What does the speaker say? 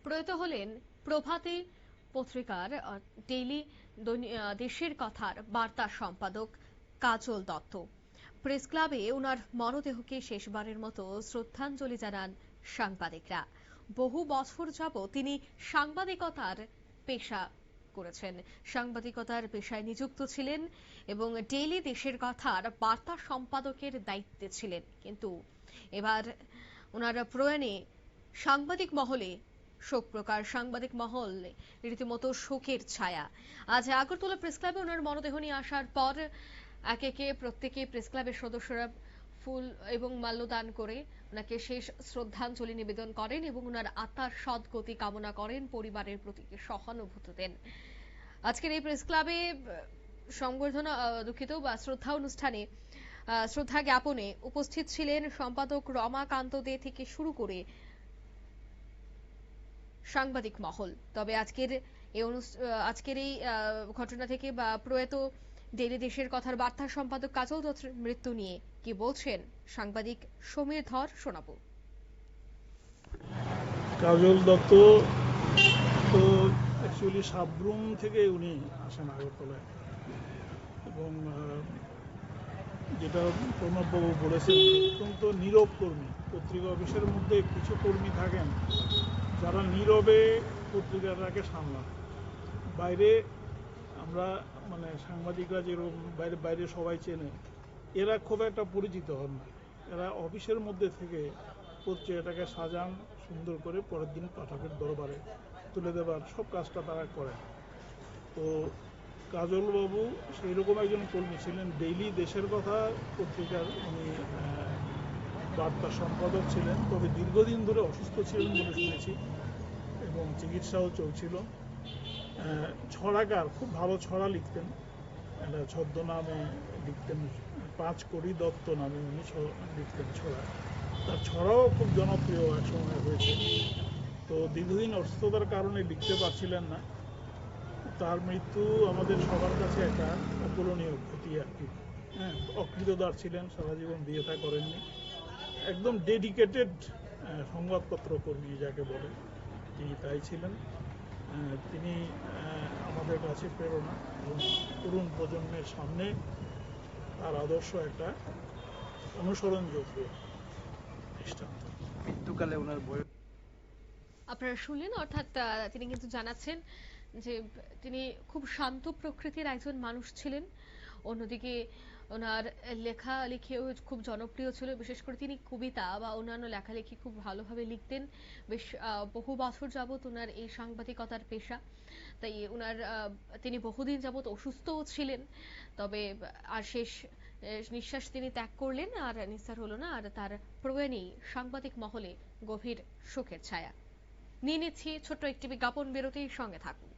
প্রয়াত হলেন প্রভাতী পত্রিকার ডেইলি দেশের কথার বার্তা সম্পাদক কাজল দত্ত। প্রেস ক্লাবে ওনার মরদেহকে শেষবারের মতো শ্রদ্ধাঞ্জলি জানান সাংবাদিকরা। বহু বছর যাবত তিনি সাংবাদিকতার পেশা করেছেন, সাংবাদিকতার পেশায় নিযুক্ত ছিলেন এবং ডেইলি দেশের কথার বার্তা সম্পাদকের দায়িত্বে ছিলেন। কিন্তু এবার ওনার প্রয়াণে সাংবাদিক মহলে শোক প্রকাশ, সাংবাদিক মহল রীতিমতো শোকের ছায়া। আজ আগরতলা প্রেস ক্লাবে ওনার মরদেহ নিয়ে আসার পর একে একে প্রত্যেকে প্রেস ক্লাবের সদস্যরা ফুল এবং মাল্যদান করে ওনাকে শেষ শ্রদ্ধাঞ্জলি নিবেদন করেন এবং ওনার আত্মার সদ্গতি কামনা করেন, পরিবারের প্রতি সহানুভূতি দেন। আজকের এই প্রেস ক্লাবে সংবর্ধনা বা শ্রদ্ধা অনুষ্ঠানে শ্রদ্ধা জ্ঞাপনে উপস্থিত ছিলেন সম্পাদক রমাকান্ত দে থেকে শুরু করে সাংবাদিক মহল। তবে আজকের এই ঘটনা থেকে বা প্রয়াত ডেইলি দেশের কথার বার্তা সম্পাদক কাজল দত্তের মৃত্যু নিয়ে কি বলছেন সাংবাদিক সমীর ধর, শোনাবো। কাজল দত্ত তো অ্যাকচুয়ালি সাবরুম থেকে উনি আসেন আগরতলায়, এবং যেটা প্রণববাবু বলেছেন, অত্যন্ত নীরব কর্মী। পত্রিকা অফিসের মধ্যে কিছু কর্মী থাকেন যারা নীরবে পত্রিকাটাকে সামলান। বাইরে আমরা সাংবাদিকরা যেরকম বাইরে বাইরে সবাই চেনে, এরা খুব একটা পরিচিত হন না। এরা অফিসের মধ্যে থেকে পত্রিকাটাকে সাজান, সুন্দর করে পরের দিন পাঠকের দরবারে তুলে দেবার সব কাজটা তারা করেন। তো কাজলবাবু সেই রকম একজন কর্মী ছিলেন। ডেইলি দেশের কথা পত্রিকার উনি বার্তা সম্পাদক ছিলেন, তবে দীর্ঘদিন ধরে অসুস্থ ছিলেন বলে শুনেছি এবং চিকিৎসাও চলছিল। ছড়াকার, খুব ভালো ছড়া লিখতেন, একটা ছদ্মনামে লিখতেন, 5 কোটি দত্ত নামে উনি লিখতেন ছড়া। তার ছড়াও খুব জনপ্রিয় একসময় হয়েছে। তো দীর্ঘদিন অসুস্থতার কারণে লিখতে পারছিলেন না। তার মৃত্যু আমাদের সবার কাছে একটা অপূরণীয় ক্ষতি আর কি। অকৃতদার ছিলেন, সারা জীবন বিয়েটা করেননি, একদম ডেডিকেটেড সংবাদপত্র কর্মী যাকে বলে, তিনি তাই ছিলেন। তিনি আমাদের কাছে প্রেরণা এবং তরুণ প্রজন্মের সামনে তার আদর্শ একটা অনুসরণযোগ্য দৃষ্টান্ত। মৃত্যুকালে ওনার বয়স আপনারা শুনলেন, অর্থাৎ তিনি কিন্তু জানাচ্ছেন যে তিনি খুব শান্ত প্রকৃতির একজন মানুষ ছিলেন। অন্যদিকে ওনার লেখালেখিও খুব জনপ্রিয় ছিল, বিশেষ করে তিনি কবিতা বা অন্যান্য লেখালেখি খুব ভালোভাবে লিখতেন। বেশ বহু বছর যাবত ওনার এই সাংবাদিকতার পেশা, তাই ওনার তিনি বহুদিন যাবত অসুস্থও ছিলেন। তবে আর শেষ নিঃশ্বাস তিনি ত্যাগ করলেন, আর নিস্তার হলো না, আর তার প্রয়াণেই সাংবাদিক মহলে গভীর শোকের ছায়া। নিয়ে নিচ্ছি ছোট্ট একটি বিজ্ঞাপন বিরতির, সঙ্গে থাকুন।